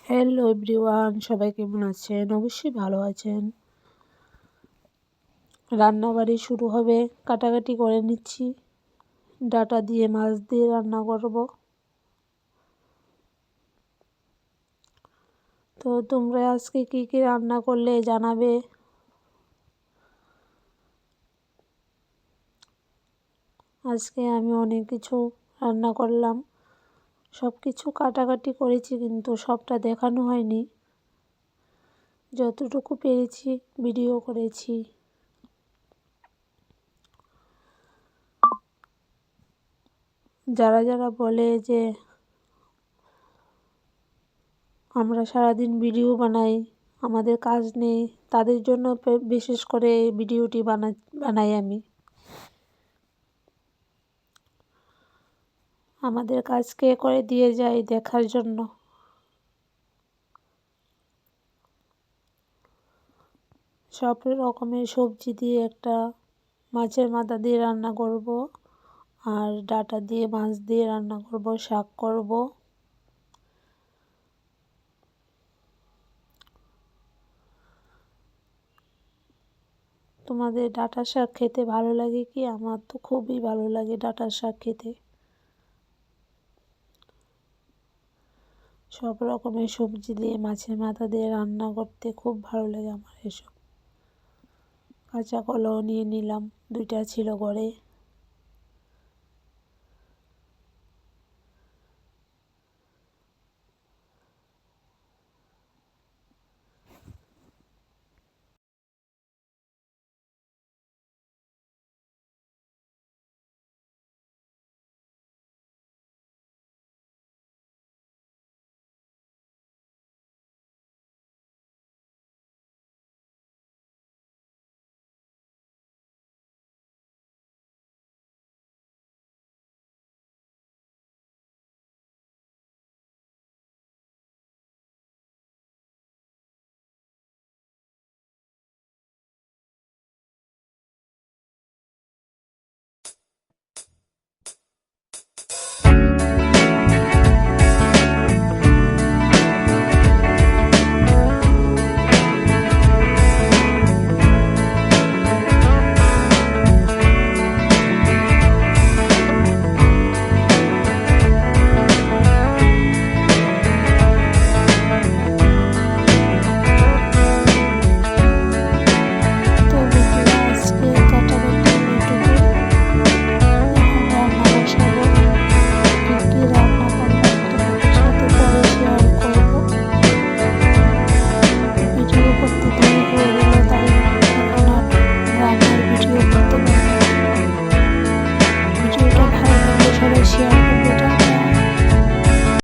Hello everyone, সবাই কেমন আছেন? অবশ্যই ভালো আছেন। রান্নাবাড়ি শুরু হবে, কাটাকাটি করে নিচ্ছি। ডাটা দিয়ে মাছ দিয়ে রান্না করব। তো তোমরা আজকে কি কি রান্না করলে জানাবে। আজকে আমি অনেক কিছু রান্না করলাম, সব কিছু কাটাকাটি করেছি, কিন্তু সবটা দেখানো হয়নি। যতটুকু পেরেছি ভিডিও করেছি। যারা যারা বলে যে আমরা সারাদিন ভিডিও বানাই, আমাদের কাজ নেই, তাদের জন্য বিশেষ করে এই ভিডিওটি বানাই আমি। আমাদের কাজ কে করে দিয়ে যায় দেখার জন্য। সব রকমের সবজি দিয়ে একটা মাছের মাথা দিয়ে রান্না করব, আর ডাঁটা দিয়ে মাছ দিয়ে রান্না করব, শাক করব। তোমাদের ডাঁটা শাক খেতে ভালো লাগে কি? আমার তো খুবই ভালো লাগে ডাঁটা শাক খেতে। সব রকমের সবজি দিয়ে মাছের মাথা দিয়ে রান্না করতে খুব ভালো লাগে আমার এসব। কাঁচা কলাও নিয়ে নিলাম, 2টা ছিল ঘরে।